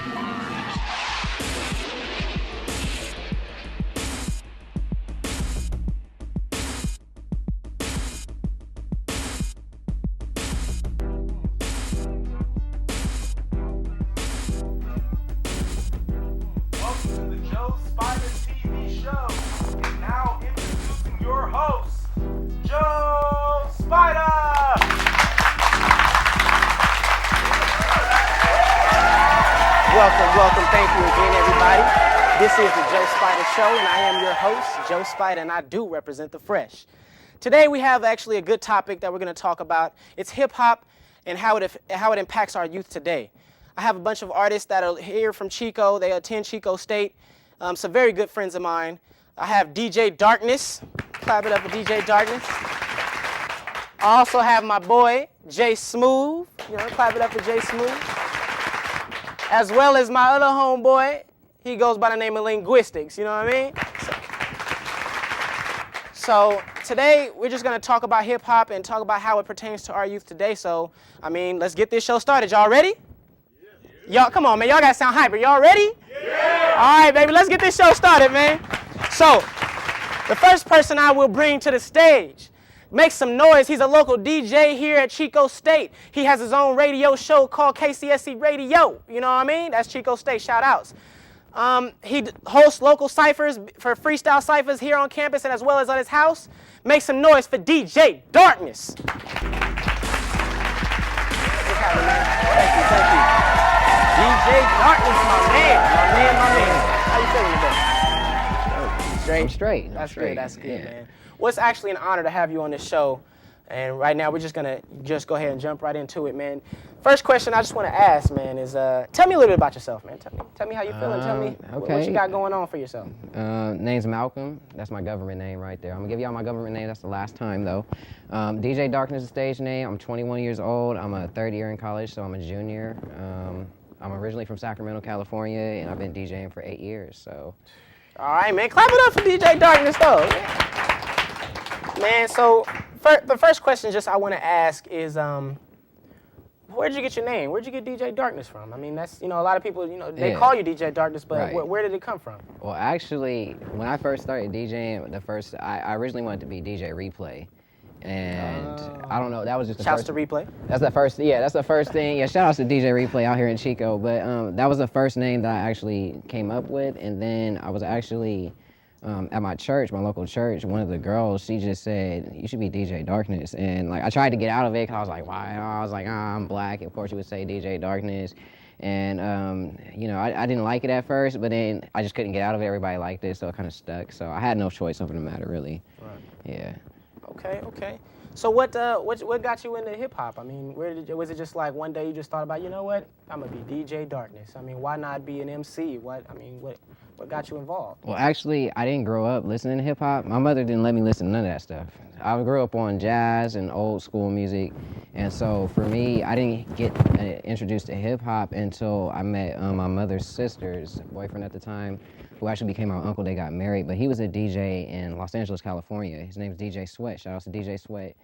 Welcome to the JoSpyda TV show. And now introducing your host, JoSpyda! Welcome. Thank you again, everybody. This is the JoSpyda show, and I am your host, JoSpyda, and I do represent the fresh. Today we have actually a good topic that we're going to talk about. It's hip-hop and how it impacts our youth today. I have a bunch of artists that are here from Chico. They attend Chico State. Some very good friends of mine. I have DJ Darkness. Clap it up for DJ Darkness. I also have my boy, J Smoove. Clap it up for J Smoove. As well as my other homeboy. He goes by the name of Lynguistix, you know what I mean? So today, we're just going to talk about hip-hop and talk about how it pertains to our youth today. So, let's get this show started. Y'all ready? Y'all, come on, man. Y'all got to sound hyper. Y'all ready? Yeah! All right, baby. Let's get this show started, man. So, the first person I will bring to the stage, make some noise. He's a local DJ here at Chico State. He has his own radio show called KCSC Radio. You know what I mean? That's Chico State. Shout outs. He hosts local ciphers for freestyle ciphers here on campus and as well as at his house. Make some noise for DJ Darkness. Thank you. DJ Darkness, my man. How you feeling today? I'm straight. That's good, yeah. man. Well, it's actually an honor to have you on this show. And right now, we're just going to go ahead and jump right into it, man. First question I just want to ask, man, is tell me a little bit about yourself, man. Tell me how you feeling. Tell me what you got going on for yourself. Name's Malcolm. That's my government name right there. I'm going to give y'all my government name. That's the last time, though. DJ Darkness is stage name. I'm 21 years old. I'm a third year in college, so I'm a junior. I'm originally from Sacramento, California, and I've been DJing for 8 years, so. All right, man. Clap it up for DJ Darkness, though. Man, so the first question I want to ask is, where'd you get your name? Where'd you get DJ Darkness from? That's, a lot of people, they call you DJ Darkness, but right. Where did it come from? Well, actually, when I first started DJing, I originally wanted to be DJ Replay. And I don't know, that was just the Shouts first. to Replay. That's the first thing. Yeah, shout outs to DJ Replay out here in Chico. But that was the first name that I actually came up with. And then I was actually at my church, my local church, one of the girls, she just said, you should be DJ Darkness. And I tried to get out of it because I was like, why? I was like, I'm black. Of course, she would say DJ Darkness. And, I didn't like it at first, but then I just couldn't get out of it. Everybody liked it, so it kind of stuck. So I had no choice over the matter, really. Right. Yeah. Okay. So what got you into hip hop? Was it just like one day you just thought about, you know what, I'm gonna be DJ Darkness? Why not be an MC? What got you involved? Well, actually, I didn't grow up listening to hip hop. My mother didn't let me listen to none of that stuff. I grew up on jazz and old school music, and so for me, I didn't get introduced to hip hop until I met my mother's sister's boyfriend at the time, who actually became my uncle. They got married, but he was a DJ in Los Angeles, California. His name's DJ Sweat. Shout out to DJ Sweat.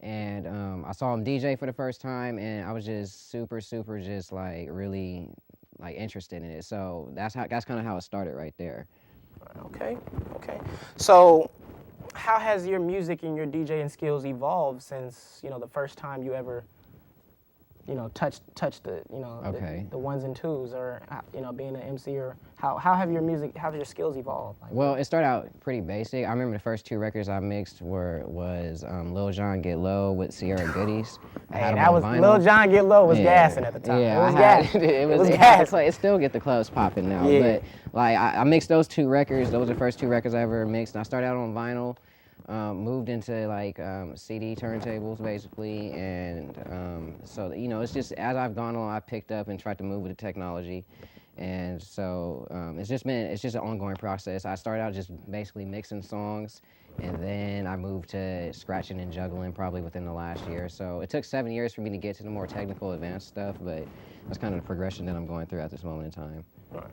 And I saw him DJ for the first time, and I was just super just really interested in it. So that's kind of how it started right there. Okay. So how has your music and your DJing skills evolved since, the first time you ever, touched the, the ones and twos, or, being an MC, or how have your skills evolved? Well, it started out pretty basic. I remember the first two records I mixed was Lil Jon Get Low with Sierra Goodies. Lil Jon Get Low was gassing at the time. Yeah, it was gassing. It was gassing. It still get the clubs popping now. Yeah. But I mixed those two records. Those were the first two records I ever mixed. And I started out on vinyl. Moved into CD turntables basically, and so it's just as I've gone along, I picked up and tried to move with the technology, and so it's just an ongoing process. I started out just basically mixing songs, and then I moved to scratching and juggling probably within the last year. So it took 7 years for me to get to the more technical, advanced stuff, but that's kind of the progression that I'm going through at this moment in time. Right.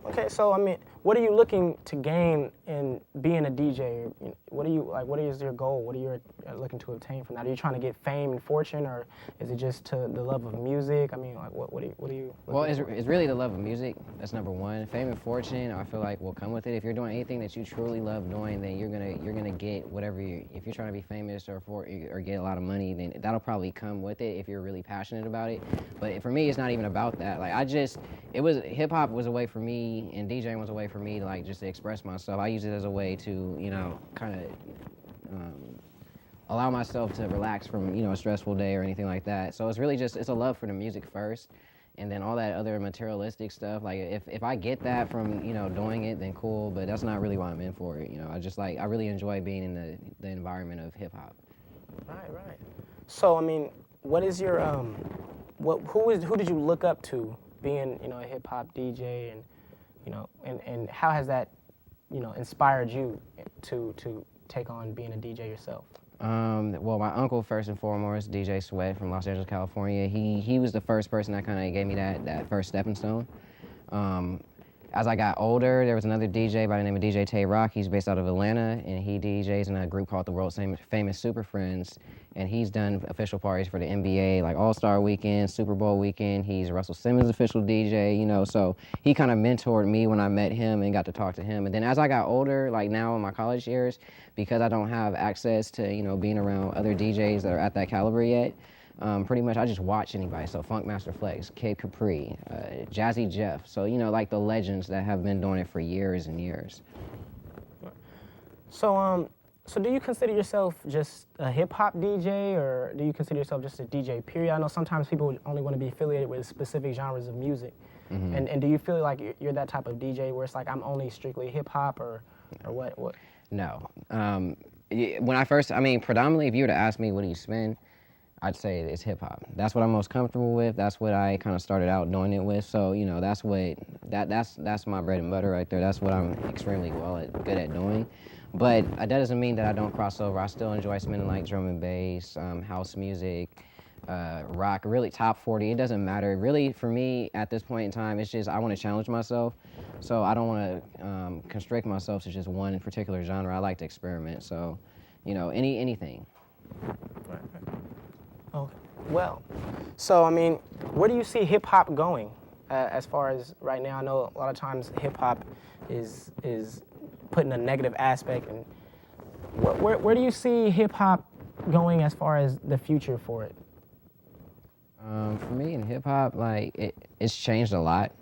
Okay, so I mean, what are you looking to gain in being a DJ? What are you like? What is your goal? What are you looking to obtain from that? Are you trying to get fame and fortune, or is it just to the love of music? I mean, like, what are you? Well, it's really the love of music. That's number one. Fame and fortune, I feel like, will come with it. If you're doing anything that you truly love doing, then you're gonna get whatever if you're trying to be famous or get a lot of money, then that'll probably come with it if you're really passionate about it. But for me, it's not even about that. Like hip hop was a way for me, and DJing was a way for me to like just to express myself. I use it as a way to, kind of allow myself to relax from, a stressful day or anything like that. So it's really it's a love for the music first, and then all that other materialistic stuff. Like if I get that from, doing it, then cool, but that's not really why I'm in for it. I really enjoy being in the environment of hip hop. Right. So I mean, what is your who did you look up to being, a hip hop DJ, and and how has that, inspired you to take on being a DJ yourself? Well, my uncle, first and foremost, DJ Sweat from Los Angeles, California, he was the first person that kind of gave me that first stepping stone. As I got older, there was another DJ by the name of DJ Tay Rock. He's based out of Atlanta, and he DJs in a group called the World's Famous Super Friends. And he's done official parties for the NBA, like All-Star Weekend, Super Bowl Weekend. He's Russell Simmons' official DJ, so he kind of mentored me when I met him and got to talk to him. And then as I got older, like now in my college years, because I don't have access to, being around other DJs that are at that caliber yet, pretty much I just watch anybody. So Funkmaster Flex, Kid Capri, Jazzy Jeff. So, like the legends that have been doing it for years and years. So do you consider yourself just a hip-hop DJ, or do you consider yourself just a DJ, period? I know sometimes people only want to be affiliated with specific genres of music. Mm-hmm. And do you feel like you're that type of DJ where it's like I'm only strictly hip-hop, or what? No. Predominantly, if you were to ask me what do you spin, I'd say it's hip-hop. That's what I'm most comfortable with. That's what I kind of started out doing it with. So, that's my bread and butter right there. That's what I'm extremely good at doing. But that doesn't mean that I don't cross over. I still enjoy spinning like drum and bass, house music, rock, really top 40. It doesn't matter. Really, for me, at this point in time, it's just I want to challenge myself. So I don't want to constrict myself to just one particular genre. I like to experiment. So, anything. Right. Okay. Well, so I mean, where do you see hip hop going as far as right now? I know a lot of times hip hop is put in a negative aspect, and where do you see hip hop going as far as the future for it? For me in hip hop, like it's changed a lot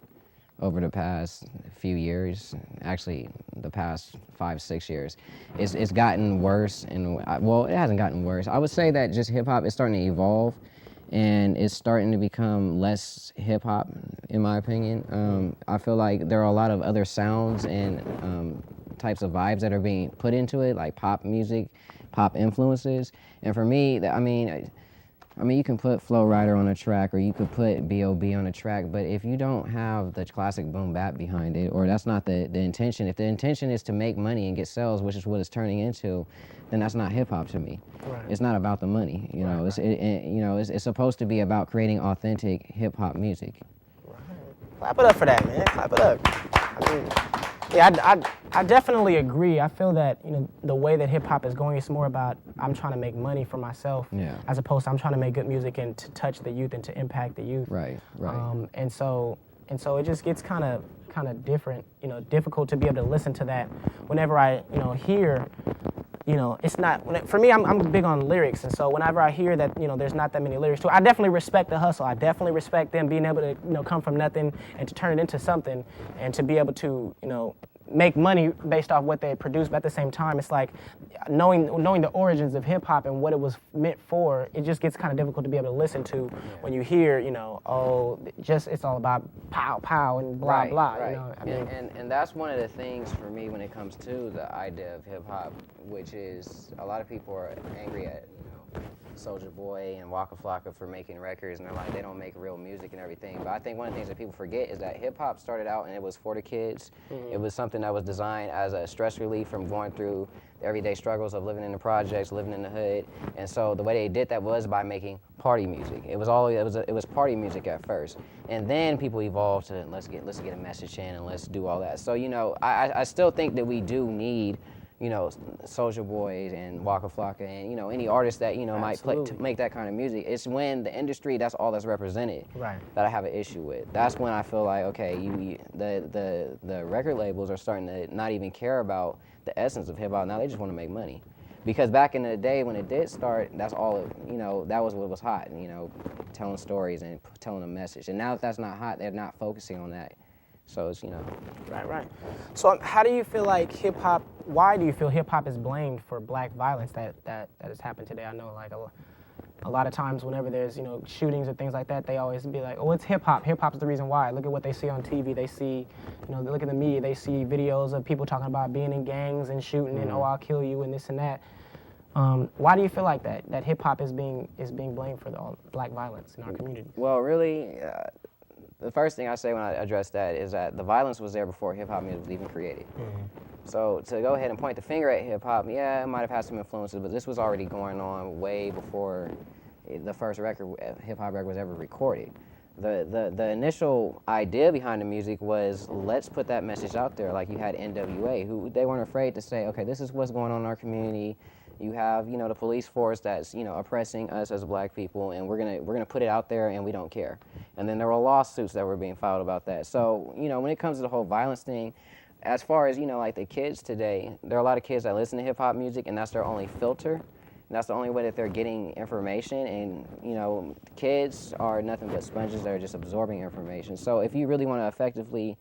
over the past few years. Actually, the past 5-6 years, it's gotten worse, and it hasn't gotten worse. I would say that just hip hop is starting to evolve, and it's starting to become less hip hop, in my opinion. I feel like there are a lot of other sounds and types of vibes that are being put into it, like pop music, pop influences. And for me, you can put Flow Rider on a track, or you could put B.O.B. on a track, but if you don't have the classic boom bap behind it, or that's not the intention, if the intention is to make money and get sales, which is what it's turning into, then that's not hip hop to me. Right. It's not about the money, It's supposed to be about creating authentic hip hop music. Right. Clap it up for that, man. Clap it up. I definitely agree. I feel that the way that hip hop is going is more about I'm trying to make money for myself, as opposed to I'm trying to make good music and to touch the youth and to impact the youth. Right. And so it just gets kind of different, difficult to be able to listen to that whenever I hear. It's not, for me, I'm big on lyrics, and so whenever I hear that, there's not that many lyrics to it, I definitely respect the hustle. I definitely respect them being able to, come from nothing and to turn it into something, and to be able to, make money based off what they produce. But at the same time, it's like knowing the origins of hip hop and what it was meant for, it just gets kind of difficult to be able to listen to when you hear, it's all about pow, pow, and blah, blah. Right. And that's one of the things for me when it comes to the idea of hip hop, which is a lot of people are angry at, Soulja Boy and Waka Flocka for making records, and they're like, they don't make real music and everything. But I think one of the things that people forget is that hip hop started out and it was for the kids. Mm-hmm. It was something that was designed as a stress relief from going through the everyday struggles of living in the projects, living in the hood. And so the way they did that was by making party music. It was party music at first, and then people evolved to let's get a message in and let's do all that. So I still think that we do need Soulja Boys and Waka Flocka and any artist that might make that kind of music. It's when the industry, that's all that's represented, right, that I have an issue with. That's when I feel like, okay, the record labels are starting to not even care about the essence of hip hop. Now they just want to make money. Because back in the day when it did start, that's all that was what was hot, telling stories and telling a message. And now that that's not hot, they're not focusing on that. So it's Right. So how do you feel like hip hop? Why do you feel hip hop is blamed for black violence that has happened today? I know like a lot of times whenever there's shootings or things like that, they always be like, oh, it's hip hop. Hip hop's the reason why. Look at what they see on TV. They see, they look at the media. They see videos of people talking about being in gangs and shooting and oh, I'll kill you and this and that. Why do you feel like that hip hop is being blamed for all black violence in our community? Well, really, the first thing I say when I address that is that the violence was there before hip hop music was even created. So to go ahead and point the finger at hip hop, yeah, it might have had some influences, but this was already going on way before the first hip hop record was ever recorded. The initial idea behind the music was, let's put that message out there. Like you had NWA, who they weren't afraid to say, okay, this is what's going on in our community. You have, the police force that's, oppressing us as black people, and we're gonna put it out there, and we don't care. And then there were lawsuits that were being filed about that. So, when it comes to the whole violence thing, as far as like the kids today, there are a lot of kids that listen to hip hop music, and that's their only filter. And that's the only way that they're getting information. And kids are nothing but sponges that are just absorbing information. So if you really want to effectively,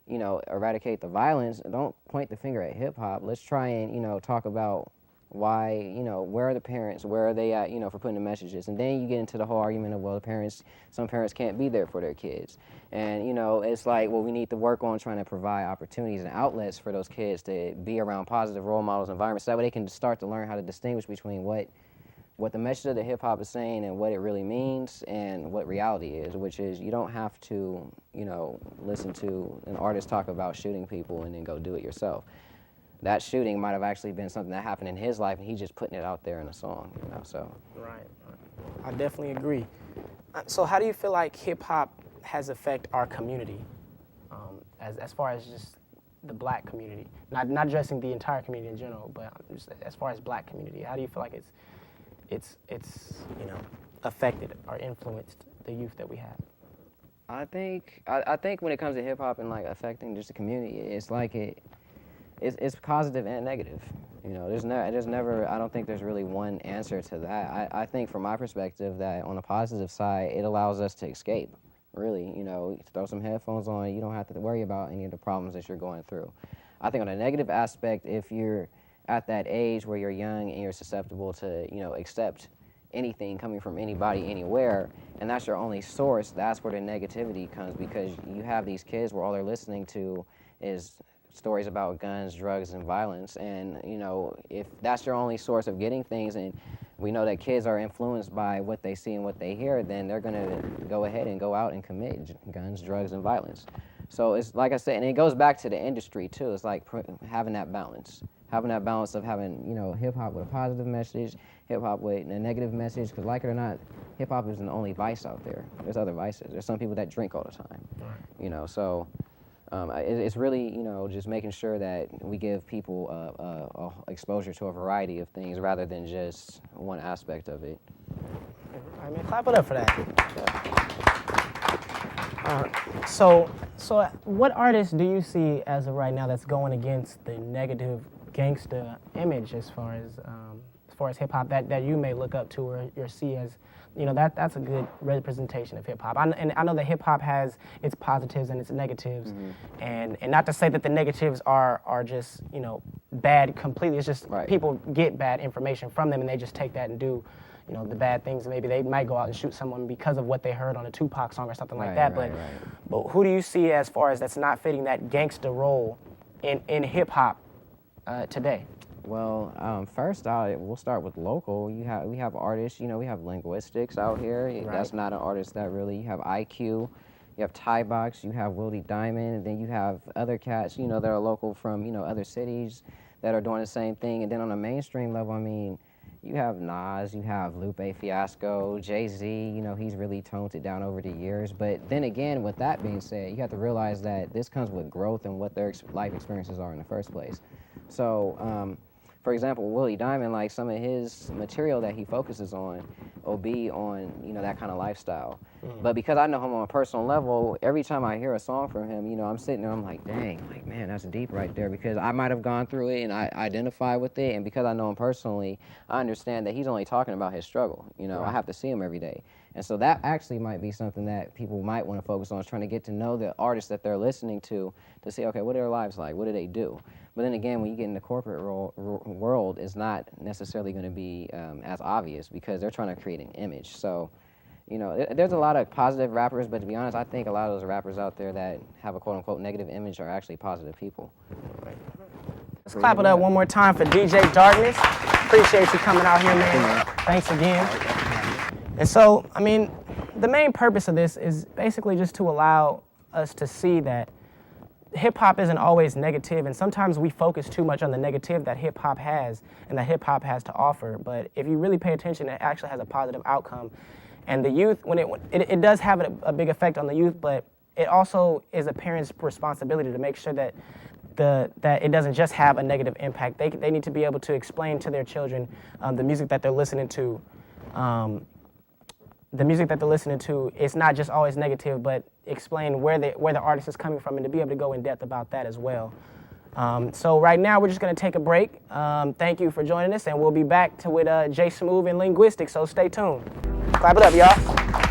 eradicate the violence, don't point the finger at hip hop. Let's try and talk about why, where are the parents, where are they at, for putting the messages. And then you get into the whole argument of, well, some parents can't be there for their kids. And, it's like, well, we need to work on trying to provide opportunities and outlets for those kids to be around positive role models, environments, so that way they can start to learn how to distinguish between what the message of the hip hop is saying and what it really means and what reality is, which is you don't have to, listen to an artist talk about shooting people and then go do it yourself. That shooting might have actually been something that happened in his life, and he's just putting it out there in a song, so. Right. I definitely agree. So how do you feel like hip-hop has affected our community, as far as just the black community? Not addressing the entire community in general, but just as far as black community, how do you feel like it's affected or influenced the youth that we have? I think when it comes to hip-hop and, like, affecting just the community, it's like it's positive and negative. There's never, I don't think there's really one answer to that. I think from my perspective that on the positive side, it allows us to escape, really. Throw some headphones on, you don't have to worry about any of the problems that you're going through. I think on a negative aspect, if you're at that age where you're young and you're susceptible to, accept anything coming from anybody, anywhere, and that's your only source, that's where the negativity comes, because you have these kids where all they're listening to is stories about guns, drugs, and violence. And, if that's your only source of getting things, and we know that kids are influenced by what they see and what they hear, then they're going to go ahead and go out and commit guns, drugs, and violence. So it's like I said, and it goes back to the industry, too. It's like having that balance. Having that balance of having, hip-hop with a positive message, hip-hop with a negative message, because like it or not, hip-hop isn't the only vice out there. There's other vices. There's some people that drink all the time, Right. So it's really, just making sure that we give people a exposure to a variety of things rather than just one aspect of it. I mean, clap it up for that. So what artists do you see as of right now that's going against the negative gangsta image as far as hip hop that you may look up to or see as, that's a good representation of hip hop. And I know that hip hop has its positives and its negatives, and not to say that the negatives are just bad completely. It's just people get bad information from them and they just take that and do the bad things. Maybe they might go out and shoot someone because of what they heard on a Tupac song or something like that. But who do you see as far as that's not fitting that gangster role in hip hop today? Well, first we'll start with local. We have artists. We have Lynguistix out here. Right. That's not an artist that really. You have IQ. You have Ty Box. You have Willie Diamond, and then you have other cats. That are local from other cities that are doing the same thing. And then on a mainstream level, I mean, you have Nas, you have Lupe Fiasco, Jay-Z, you know, he's really toned it down over the years. But then again, with that being said, you have to realize that this comes with growth and what their life experiences are in the first place. So, for example, Willie Diamond, like some of his material that he focuses on will be on, you know, that kind of lifestyle. But because I know him on a personal level, every time I hear a song from him, you know, I'm sitting there, I'm like, dang, like, man, that's deep right there, because I might have gone through it and I identify with it, and because I know him personally, I understand that he's only talking about his struggle. You know, I have to see him every day. And so that actually might be something that people might want to focus on, is trying to get to know the artists that they're listening to see, okay, what are their lives like? What do they do? But then again, when you get in the corporate world, it's not necessarily going to be as obvious, because they're trying to create an image. So, you know, there's a lot of positive rappers, but to be honest, I think a lot of those rappers out there that have a quote-unquote negative image are actually positive people. Let's clap it up one more time for DJ Darkness. Appreciate you coming out here, man. Thanks again. And so, I mean, the main purpose of this is basically just to allow us to see that hip-hop isn't always negative, and sometimes we focus too much on the negative that hip-hop has and that hip-hop has to offer. But if you really pay attention, it actually has a positive outcome. And the youth, when it does have a big effect on the youth, but it also is a parent's responsibility to make sure that that it doesn't just have a negative impact. They need to be able to explain to their children the music that they're listening to. The music that they're listening to, it's not just always negative, but explain where the artist is coming from, and to be able to go in depth about that as well. So right now we're just going to take a break. Thank you for joining us, and we'll be back with J Smoove and Lynguistix, so stay tuned. Clap it up, y'all.